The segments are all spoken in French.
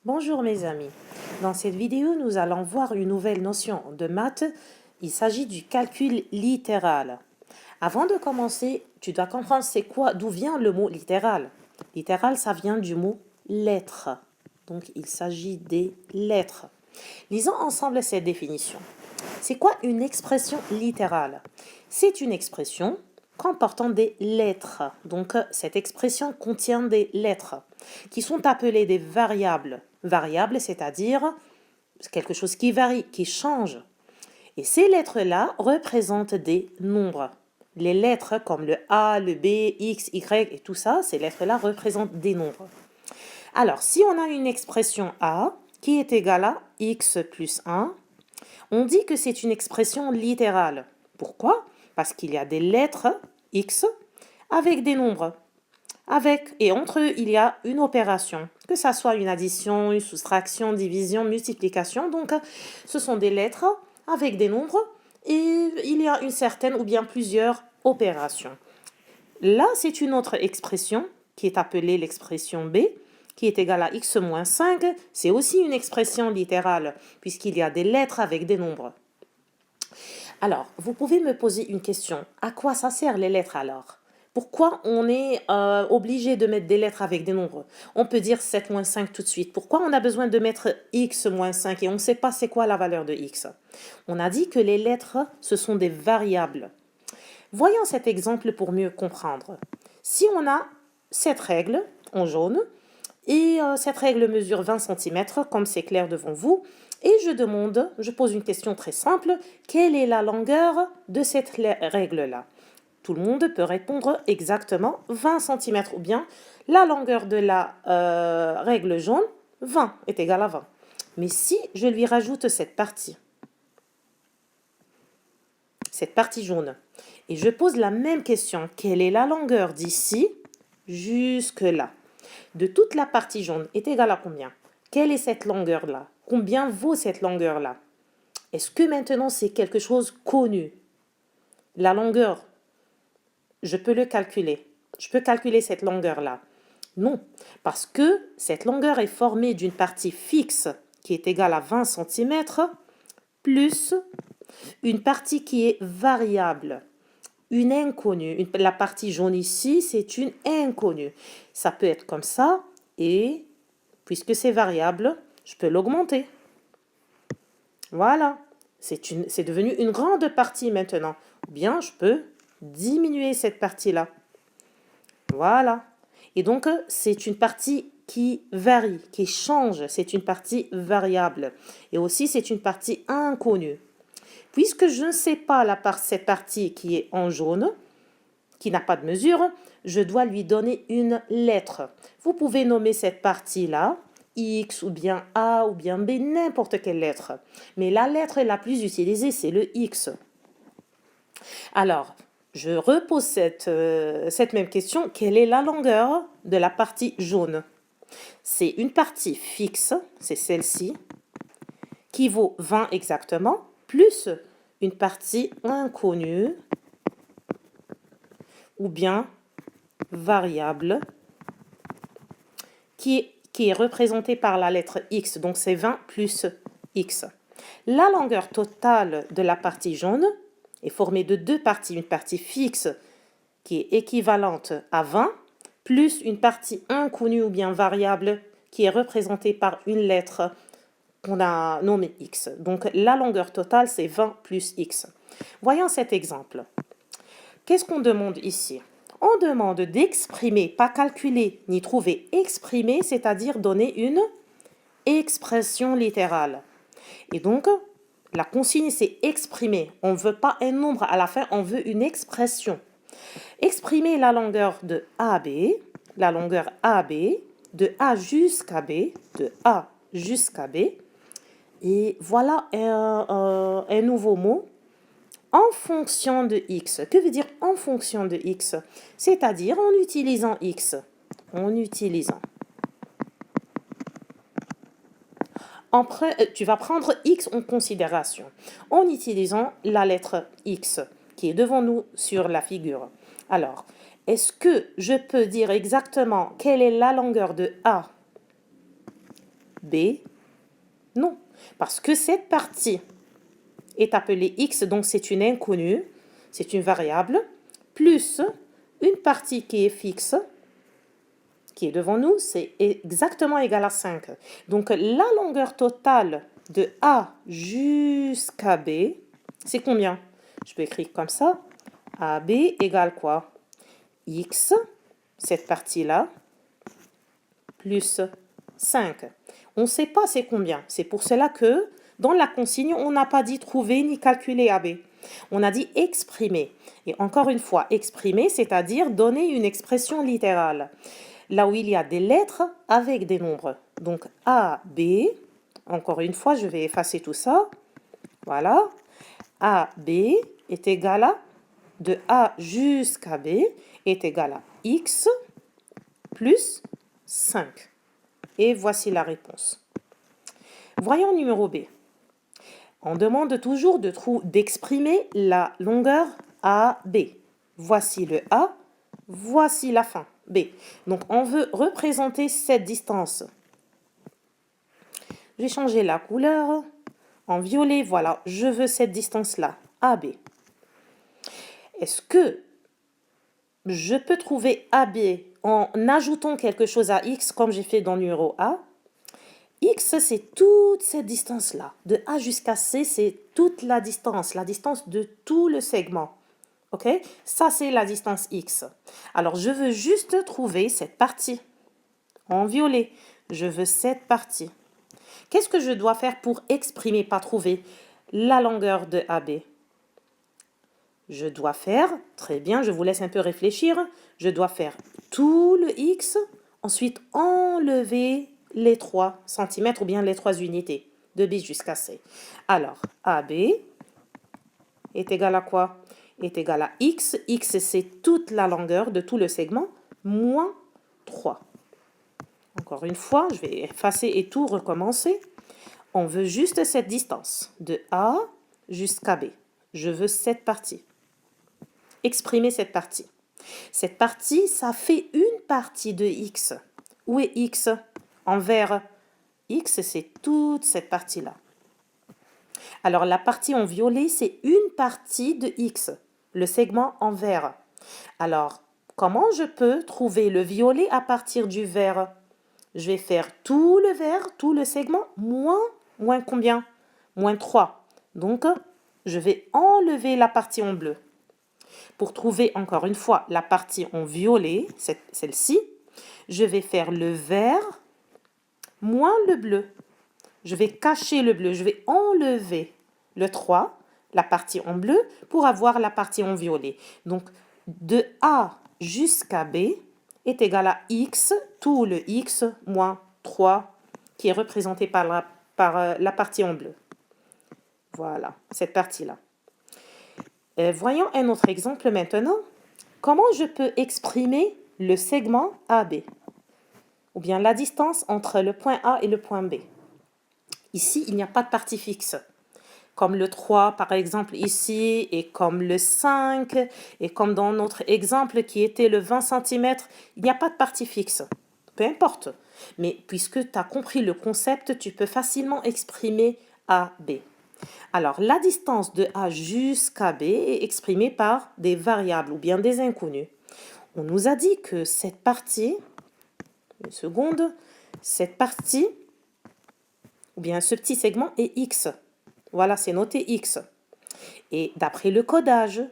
Bonjour mes amis. Dans cette vidéo, nous allons voir une nouvelle notion de maths. Il s'agit du calcul littéral. Avant de commencer, tu dois comprendre d'où vient le mot littéral. Littéral, ça vient du mot lettre. Donc, il s'agit des lettres. Lisons ensemble cette définition. C'est quoi une expression littérale? C'est une expression comportant des lettres. Donc, cette expression contient des lettres qui sont appelées des variables. Variables, c'est-à-dire quelque chose qui varie, qui change. Et ces lettres-là représentent des nombres. Les lettres comme le A, le B, X, Y et tout ça, ces lettres-là représentent des nombres. Alors, si on a une expression A qui est égale à X plus 1, on dit que c'est une expression littérale. Pourquoi? Parce qu'il y a des lettres X avec des nombres. Et entre eux, il y a une opération, que ça soit une addition, une soustraction, division, multiplication. Donc, ce sont des lettres avec des nombres et il y a une certaine ou bien plusieurs opérations. Là, c'est une autre expression qui est appelée l'expression B, qui est égale à x moins 5. C'est aussi une expression littérale, puisqu'il y a des lettres avec des nombres. Alors, vous pouvez me poser une question. À quoi ça sert les lettres alors? Pourquoi on est obligé de mettre des lettres avec des nombres? On peut dire 7 moins 5 tout de suite. Pourquoi on a besoin de mettre x moins 5 et on ne sait pas c'est quoi la valeur de x? On a dit que les lettres, ce sont des variables. Voyons cet exemple pour mieux comprendre. Si on a cette règle en jaune, et cette règle mesure 20 cm, comme c'est clair devant vous, et je pose une question très simple, quelle est la longueur de cette règle-là? Tout le monde peut répondre exactement 20 cm, ou bien la longueur de la règle jaune, 20 est égale à 20. Mais si je lui rajoute cette partie jaune, et je pose la même question, quelle est la longueur d'ici jusque là? De toute la partie jaune est égale à combien? Quelle est cette longueur-là? Combien vaut cette longueur-là? Est-ce que maintenant c'est quelque chose connu? La longueur, je peux le calculer. Je peux calculer cette longueur-là. Non, parce que cette longueur est formée d'une partie fixe qui est égale à 20 cm plus une partie qui est variable, une inconnue. La partie jaune ici, c'est une inconnue. Ça peut être comme ça et puisque c'est variable, je peux l'augmenter. Voilà, c'est devenu une grande partie maintenant. Ou bien je peux diminuer cette partie-là. Voilà. Et donc, c'est une partie qui varie, qui change. C'est une partie variable. Et aussi, c'est une partie inconnue. Puisque je ne sais pas cette partie qui est en jaune, qui n'a pas de mesure, je dois lui donner une lettre. Vous pouvez nommer cette partie-là X ou bien A ou bien B, n'importe quelle lettre. Mais la lettre la plus utilisée, c'est le X. Alors, je repose cette même question. Quelle est la longueur de la partie jaune? C'est une partie fixe, c'est celle-ci, qui vaut 20 exactement, plus une partie inconnue ou bien variable qui est représentée par la lettre X, donc c'est 20 plus X. La longueur totale de la partie jaune est formée de deux parties, une partie fixe qui est équivalente à 20, plus une partie inconnue ou bien variable qui est représentée par une lettre qu'on a nommée X. Donc la longueur totale, c'est 20 plus X. Voyons cet exemple. Qu'est-ce qu'on demande ici? On demande d'exprimer, pas calculer, ni trouver, exprimer, c'est-à-dire donner une expression littérale. Et donc, la consigne, c'est exprimer. On ne veut pas un nombre à la fin, on veut une expression. Exprimer la longueur de AB, la longueur AB, de A jusqu'à B, de A jusqu'à B. Et voilà un nouveau mot. En fonction de x. Que veut dire en fonction de x? C'est-à-dire en utilisant x. Tu vas prendre x en considération en utilisant la lettre x qui est devant nous sur la figure. Alors, est-ce que je peux dire exactement quelle est la longueur de A B, non. Parce que cette partie est appelée x, donc c'est une inconnue, c'est une variable, plus une partie qui est fixe, qui est devant nous, c'est exactement égal à 5. Donc la longueur totale de A jusqu'à B, c'est combien? Je peux écrire comme ça. AB égale quoi? X, cette partie-là, plus 5. On ne sait pas c'est combien. C'est pour cela que dans la consigne, on n'a pas dit trouver ni calculer AB. On a dit exprimer. Et encore une fois, exprimer, c'est-à-dire donner une expression littérale. Là où il y a des lettres avec des nombres. Donc AB, encore une fois, je vais effacer tout ça. Voilà. AB est égal à, de A jusqu'à B, est égal à X plus 5. Et voici la réponse. Voyons numéro B. On demande toujours d'exprimer la longueur AB. Voici le A, voici la fin, B. Donc, on veut représenter cette distance. J'ai changé la couleur. En violet, voilà, je veux cette distance-là, AB. Est-ce que je peux trouver AB en ajoutant quelque chose à X, comme j'ai fait dans le numéro A? X, c'est toute cette distance-là. De A jusqu'à C, c'est toute la distance de tout le segment. OK? Ça, c'est la distance X. Alors, je veux juste trouver cette partie. En violet, je veux cette partie. Qu'est-ce que je dois faire pour exprimer, pas trouver, la longueur de AB? Je dois faire, très bien, je vous laisse un peu réfléchir, je dois faire tout le X, ensuite enlever les 3 cm ou bien les 3 unités, de B jusqu'à C. Alors, AB est égal à quoi? Est égal à X. X, c'est toute la longueur de tout le segment, moins 3. Encore une fois, je vais effacer et tout recommencer. On veut juste cette distance, de A jusqu'à B. Je veux cette partie. Exprimer cette partie. Cette partie, ça fait une partie de X. Où est X? En vert. X, c'est toute cette partie-là. Alors, la partie en violet, c'est une partie de X, le segment en vert. Alors, comment je peux trouver le violet à partir du vert? Je vais faire tout le vert, tout le segment, moins combien? Moins 3. Donc, je vais enlever la partie en bleu. Pour trouver encore une fois la partie en violet, celle-ci, je vais faire le vert moins le bleu. Je vais cacher le bleu, je vais enlever le 3, la partie en bleu, pour avoir la partie en violet. Donc, de A jusqu'à B est égal à X, tout le X moins 3, qui est représenté par la partie en bleu. Voilà, cette partie-là. Voyons un autre exemple maintenant. Comment je peux exprimer le segment AB? Ou bien la distance entre le point A et le point B. Ici, il n'y a pas de partie fixe. Comme le 3, par exemple, ici, et comme le 5, et comme dans notre exemple qui était le 20 cm, il n'y a pas de partie fixe. Peu importe. Mais puisque tu as compris le concept, tu peux facilement exprimer AB. Alors, la distance de A jusqu'à B est exprimée par des variables ou bien des inconnus. On nous a dit que cette partie, une seconde, cette partie, ou bien ce petit segment est X. Voilà, c'est noté X. Et d'après le codage,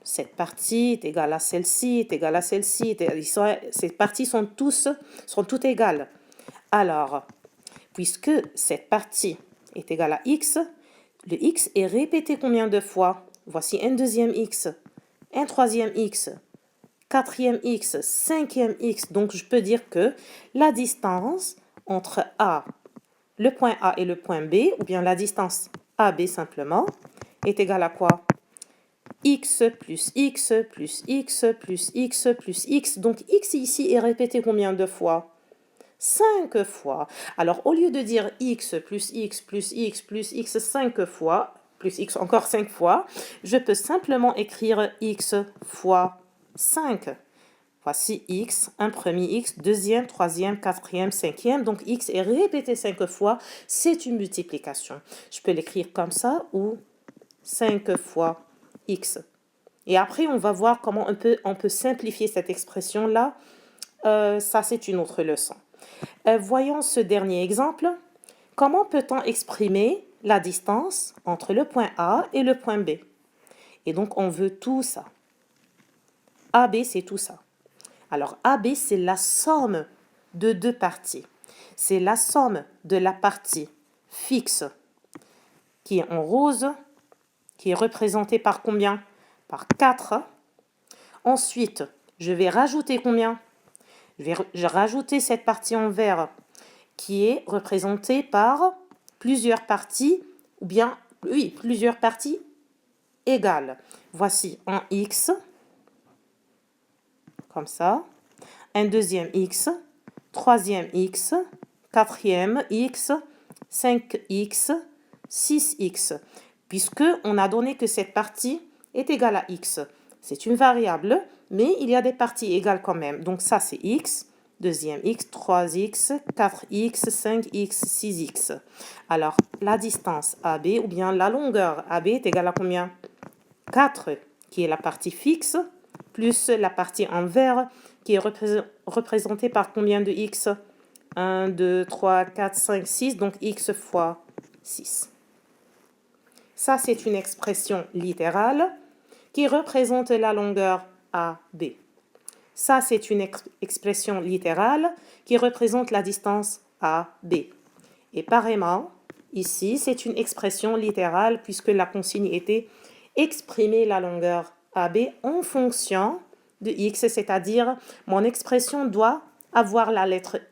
cette partie est égale à celle-ci, est égale à celle-ci. Ces parties sont toutes égales. Alors, puisque cette partie est égale à X, le X est répété combien de fois? Voici un deuxième X, un troisième X, quatrième X, cinquième X. Donc, je peux dire que la distance entre A, le point A et le point B, ou bien la distance AB simplement, est égale à quoi? X plus X plus X plus X plus X. Donc, X ici est répété combien de fois? 5 fois. Alors, au lieu de dire X plus X plus X plus X 5 fois, plus X encore 5 fois, je peux simplement écrire X fois 5. Voici x, un premier x, deuxième, troisième, quatrième, cinquième. Donc x est répété 5 fois. C'est une multiplication. Je peux l'écrire comme ça ou 5 fois x. Et après, on va voir comment on peut simplifier cette expression-là. Ça, c'est une autre leçon. Voyons ce dernier exemple. Comment peut-on exprimer la distance entre le point A et le point B? Et donc, on veut tout ça. AB, c'est tout ça. Alors, AB, c'est la somme de deux parties. C'est la somme de la partie fixe qui est en rose, qui est représentée par combien? Par 4. Ensuite, je vais rajouter combien? Je vais rajouter cette partie en vert qui est représentée par plusieurs parties, ou bien, oui, plusieurs parties égales. Voici un x, comme ça, un deuxième x, troisième x, quatrième x, 5x, 6x, puisque on a donné que cette partie est égale à x. C'est une variable, mais il y a des parties égales quand même. Donc ça, c'est x, deuxième x, 3x, 4x, 5x, 6x. Alors, la distance AB, ou bien la longueur AB est égale à combien? 4, qui est la partie fixe, plus la partie en vert, qui est représentée par combien de x? 1, 2, 3, 4, 5, 6, donc x fois 6. Ça, c'est une expression littérale qui représente la longueur AB. Ça, c'est une expression littérale qui représente la distance AB. Et pareillement, ici, c'est une expression littérale puisque la consigne était exprimer la longueur AB en fonction de x, c'est-à-dire mon expression doit avoir la lettre x.